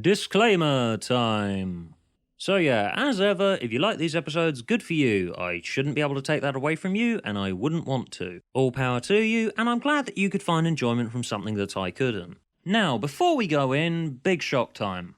Disclaimer time. So yeah, as ever, if you like these episodes, good for you. I shouldn't be able to take that away from you, and I wouldn't want to. All power to you, and I'm glad that you could find enjoyment from something that I couldn't. Now, before we go in, big shock time.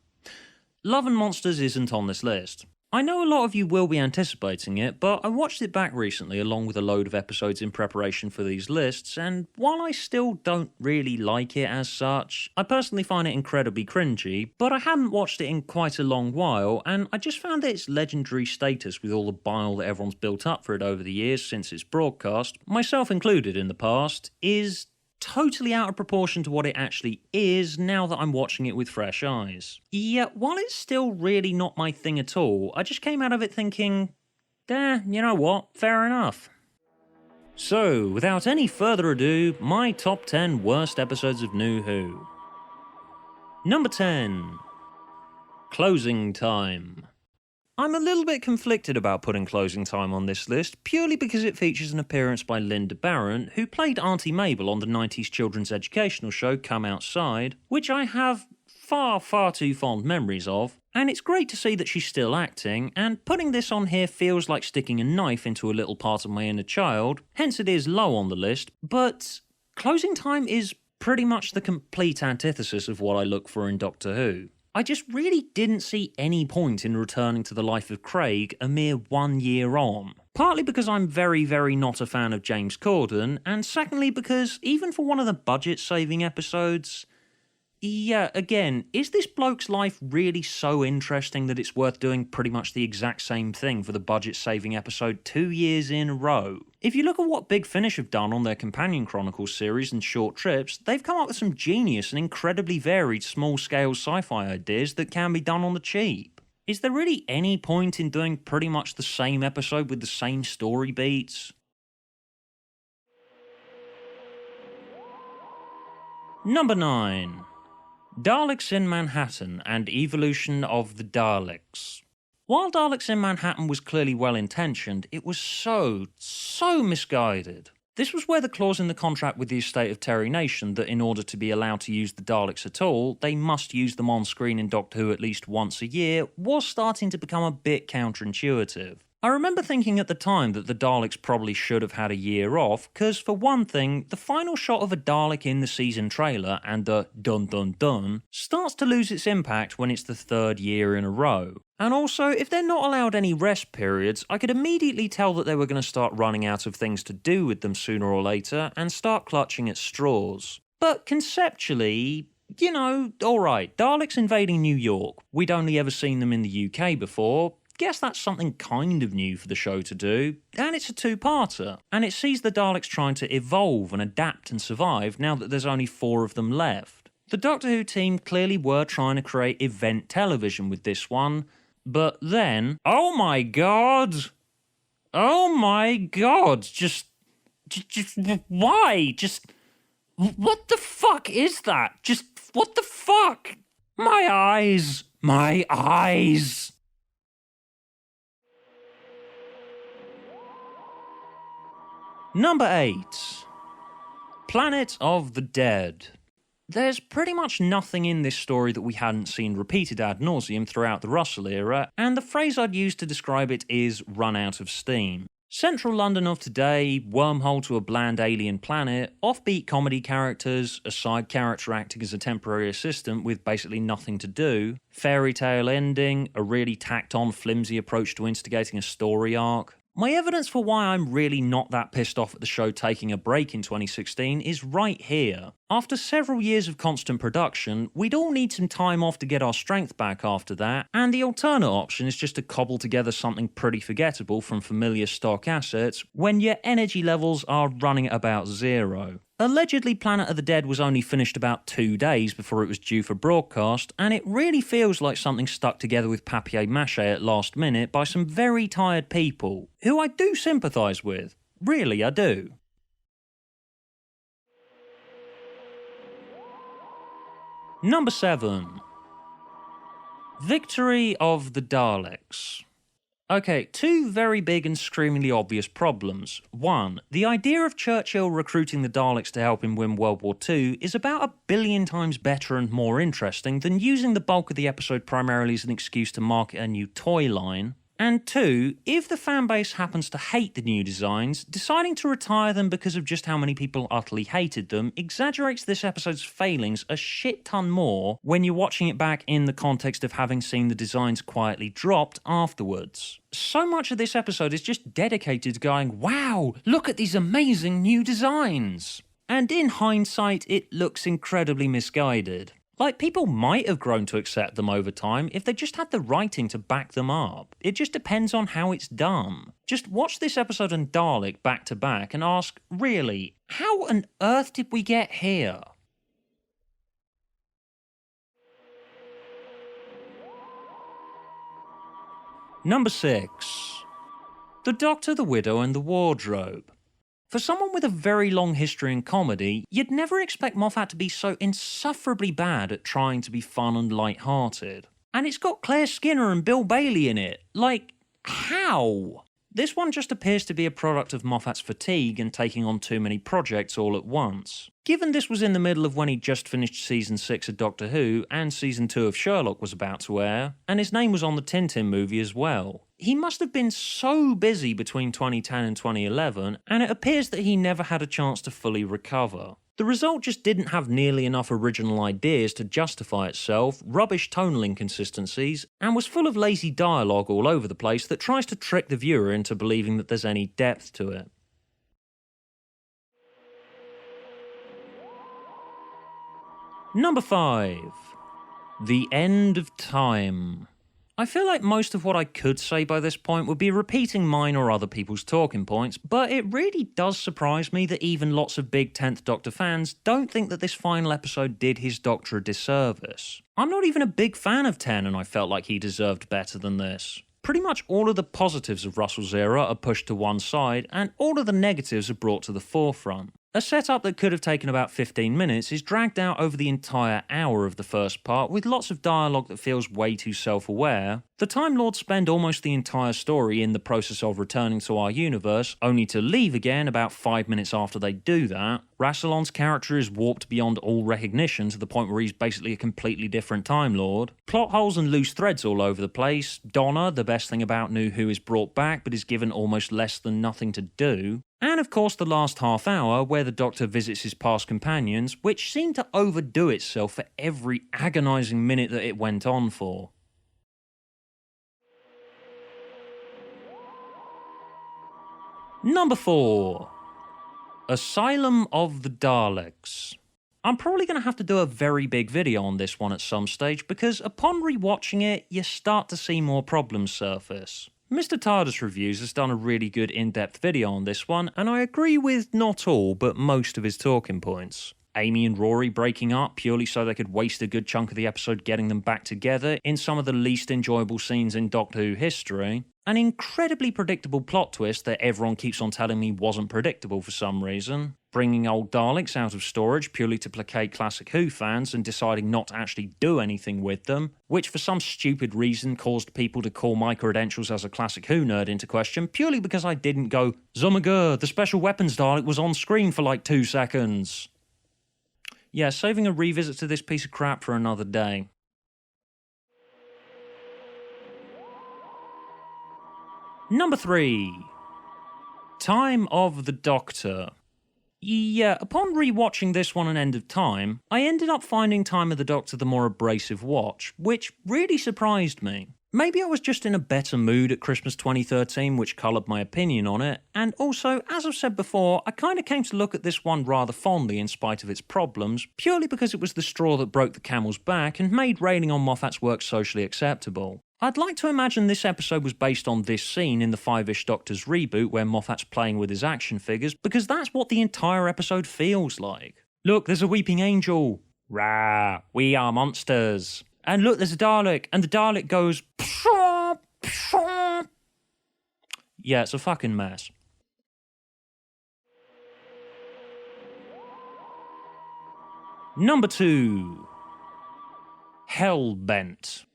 Love and Monsters isn't on this list. I know a lot of you will be anticipating it, but I watched it back recently along with a load of episodes in preparation for these lists, and while I still don't really like it as such, I personally find it incredibly cringy, but I hadn't watched it in quite a long while, and I just found that its legendary status with all the bile that everyone's built up for it over the years since its broadcast, myself included in the past, is totally out of proportion to what it actually is now that I'm watching it with fresh eyes. Yet, while it's still really not my thing at all, I just came out of it thinking, you know what, fair enough. So, without any further ado, my top 10 worst episodes of New Who. Number 10. Closing Time. I'm a little bit conflicted about putting Closing Time on this list, purely because it features an appearance by Linda Barron, who played Auntie Mabel on the 90s children's educational show Come Outside, which I have far too fond memories of, and it's great to see that she's still acting, and putting this on here feels like sticking a knife into a little part of my inner child, hence it is low on the list, but Closing Time is pretty much the complete antithesis of what I look for in Doctor Who. I just really didn't see any point in returning to the life of Craig a mere 1 year on. Partly because I'm very not a fan of James Corden, and secondly because even for one of the budget-saving episodes, yeah, again, is this bloke's life really so interesting that it's worth doing pretty much the exact same thing for the budget-saving episode 2 years in a row? If you look at what Big Finish have done on their Companion Chronicles series and short trips, they've come up with some genius and incredibly varied small-scale sci-fi ideas that can be done on the cheap. Is there really any point in doing pretty much the same episode with the same story beats? Number 9. Daleks in Manhattan and Evolution of the Daleks. While Daleks in Manhattan was clearly well-intentioned, it was so misguided. This was where the clause in the contract with the estate of Terry Nation that in order to be allowed to use the Daleks at all, they must use them on screen in Doctor Who at least once a year, was starting to become a bit counterintuitive. I remember thinking at the time that the Daleks probably should have had a year off, because for one thing, the final shot of a Dalek in the season trailer and the dun dun dun starts to lose its impact when it's the third year in a row. And also, if they're not allowed any rest periods, I could immediately tell that they were going to start running out of things to do with them sooner or later and start clutching at straws. But conceptually, you know, alright, Daleks invading New York. We'd only ever seen them in the UK before. Guess that's something kind of new for the show to do, and it's a two-parter, and it sees the Daleks trying to evolve and adapt and survive now that there's only 4 of them left. The Doctor Who team clearly were trying to create event television with this one, but then, oh my god, just why, what the fuck is that, what the fuck, my eyes. Number 8. Planet of the Dead. There's pretty much nothing in this story that we hadn't seen repeated ad nauseum throughout the Russell era, and the phrase I'd use to describe it is run out of steam. Central London of today, wormhole to a bland alien planet, offbeat comedy characters, a side character acting as a temporary assistant with basically nothing to do, fairy tale ending, a really tacked on flimsy approach to instigating a story arc. My evidence for why I'm really not that pissed off at the show taking a break in 2016 is right here. After several years of constant production, we'd all need some time off to get our strength back after that, and the alternate option is just to cobble together something pretty forgettable from familiar stock assets when your energy levels are running at about 0. Allegedly, Planet of the Dead was only finished about 2 days before it was due for broadcast, and it really feels like something stuck together with papier-mâché at last minute by some very tired people, who I do sympathise with. Really, I do. Number 7. Victory of the Daleks. Okay, two very big and screamingly obvious problems. One, the idea of Churchill recruiting the Daleks to help him win World War II is about 1,000,000,000 times better and more interesting than using the bulk of the episode primarily as an excuse to market a new toy line. And two, if the fanbase happens to hate the new designs, deciding to retire them because of just how many people utterly hated them exaggerates this episode's failings a shit ton more when you're watching it back in the context of having seen the designs quietly dropped afterwards. So much of this episode is just dedicated to going, wow, look at these amazing new designs! And in hindsight, it looks incredibly misguided. Like, people might have grown to accept them over time if they just had the writing to back them up. It just depends on how it's done. Just watch this episode and Dalek back to back and ask, really, how on earth did we get here? Number 6. The Doctor, the Widow and the Wardrobe. For someone with a very long history in comedy, you'd never expect Moffat to be so insufferably bad at trying to be fun and light-hearted. And it's got Claire Skinner and Bill Bailey in it. Like, how? This one just appears to be a product of Moffat's fatigue and taking on too many projects all at once. Given this was in the middle of when he'd just finished Season 6 of Doctor Who, and Season 2 of Sherlock was about to air, and his name was on the Tintin movie as well. He must have been so busy between 2010 and 2011, and it appears that he never had a chance to fully recover. The result just didn't have nearly enough original ideas to justify itself, rubbish tonal inconsistencies, and was full of lazy dialogue all over the place that tries to trick the viewer into believing that there's any depth to it. Number 5. The End of Time. I feel like most of what I could say by this point would be repeating mine or other people's talking points, but it really does surprise me that even lots of big 10th Doctor fans don't think that this final episode did his Doctor a disservice. I'm not even a big fan of 10 and I felt like he deserved better than this. Pretty much all of the positives of Russell's era are pushed to one side, and all of the negatives are brought to the forefront. A setup that could have taken about 15 minutes is dragged out over the entire hour of the first part, with lots of dialogue that feels way too self-aware. The Time Lords spend almost the entire story in the process of returning to our universe, only to leave again about 5 minutes after they do that. Rassilon's character is warped beyond all recognition to the point where he's basically a completely different Time Lord. Plot holes and loose threads all over the place. Donna, the best thing about New Who, is brought back but is given almost less than nothing to do. And of course the last half hour where the Doctor visits his past companions, which seemed to overdo itself for every agonising minute that it went on for. Number 4. Asylum of the Daleks. I'm probably going to have to do a very big video on this one at some stage because upon rewatching it, you start to see more problems surface. Mr. TARDIS Reviews has done a really good in-depth video on this one, and I agree with not all, but most of his talking points. Amy and Rory breaking up purely so they could waste a good chunk of the episode getting them back together in some of the least enjoyable scenes in Doctor Who history. An incredibly predictable plot twist that everyone keeps on telling me wasn't predictable for some reason. Bringing old Daleks out of storage purely to placate classic Who fans and deciding not to actually do anything with them, which for some stupid reason caused people to call my credentials as a classic Who nerd into question purely because I didn't go, Zummagur, the special weapons Dalek was on screen for like 2 seconds. Yeah, saving a revisit to this piece of crap for another day. Number 3. Time of the Doctor. Yeah, upon rewatching this one and End of Time, I ended up finding Time of the Doctor the more abrasive watch, which really surprised me. Maybe I was just in a better mood at Christmas 2013, which coloured my opinion on it, and also, as I've said before, I kind of came to look at this one rather fondly in spite of its problems, purely because it was the straw that broke the camel's back and made raining on Moffat's work socially acceptable. I'd like to imagine this episode was based on this scene in the Five-ish Doctors reboot where Moffat's playing with his action figures, because that's what the entire episode feels like. Look, there's a weeping angel. Rah, we are monsters. And look, there's a Dalek, and the Dalek goes... Pshaw, pshaw. Yeah, it's a fucking mess. Number 2. Hellbent.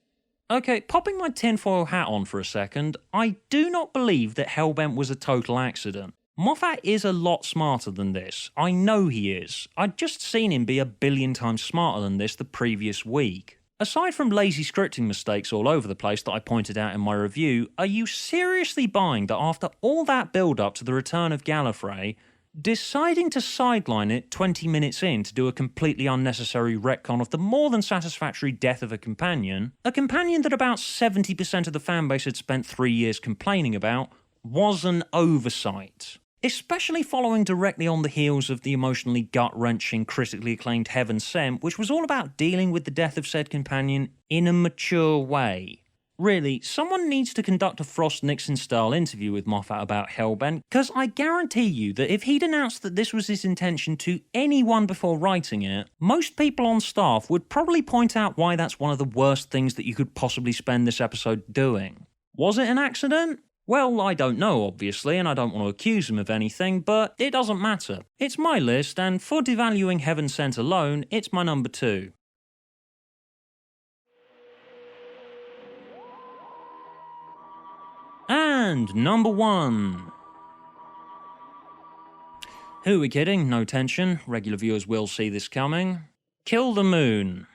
Okay, popping my tinfoil hat on for a second, I do not believe that Hellbent was a total accident. Moffat is a lot smarter than this. I know he is. I'd just seen him be a billion times smarter than this the previous week. Aside from lazy scripting mistakes all over the place that I pointed out in my review, are you seriously buying that after all that build-up to the return of Gallifrey, deciding to sideline it 20 minutes in to do a completely unnecessary retcon of the more than satisfactory death of a companion that about 70% of the fanbase had spent 3 years complaining about, was an oversight. Especially following directly on the heels of the emotionally gut-wrenching, critically acclaimed Heaven Sent, which was all about dealing with the death of said companion in a mature way. Really, someone needs to conduct a Frost Nixon-style interview with Moffat about Hellbent, because I guarantee you that if he'd announced that this was his intention to anyone before writing it, most people on staff would probably point out why that's one of the worst things that you could possibly spend this episode doing. Was it an accident? Well, I don't know, obviously, and I don't want to accuse him of anything, but it doesn't matter. It's my list, and for devaluing Heaven Sent alone, it's my number 2. And number 1. Who are we kidding? No tension. Regular viewers will see this coming. Kill the Moon.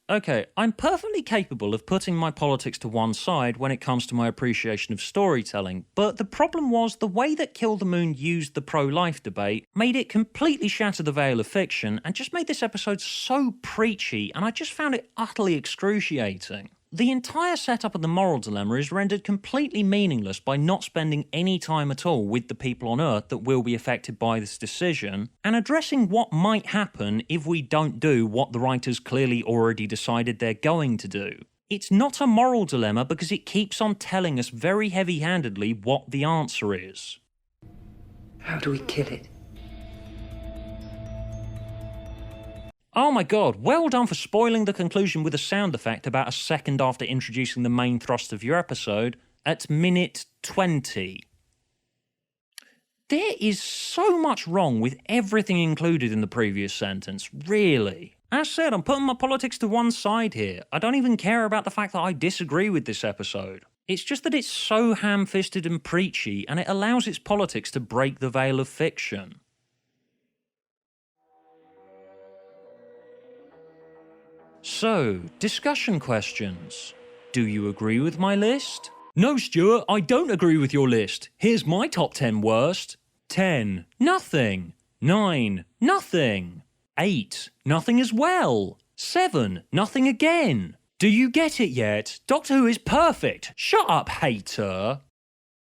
Okay, I'm perfectly capable of putting my politics to one side when it comes to my appreciation of storytelling, but the problem was the way that Kill the Moon used the pro-life debate made it completely shatter the veil of fiction and just made this episode so preachy, and I just found it utterly excruciating. The entire setup of the moral dilemma is rendered completely meaningless by not spending any time at all with the people on Earth that will be affected by this decision, and addressing what might happen if we don't do what the writers clearly already decided they're going to do. It's not a moral dilemma because it keeps on telling us very heavy-handedly what the answer is. How do we kill it? Oh my god, well done for spoiling the conclusion with a sound effect about a second after introducing the main thrust of your episode, at minute 20. There is so much wrong with everything included in the previous sentence, really. As said, I'm putting my politics to one side here. I don't even care about the fact that I disagree with this episode. It's just that it's so ham-fisted and preachy, and it allows its politics to break the veil of fiction. So, discussion questions. Do you agree with my list? No, Stuart, I don't agree with your list. Here's my top 10 worst. 10. Nothing. 9. Nothing. 8. Nothing as well. 7. Nothing again. Do you get it yet? Doctor Who is perfect. Shut up, hater.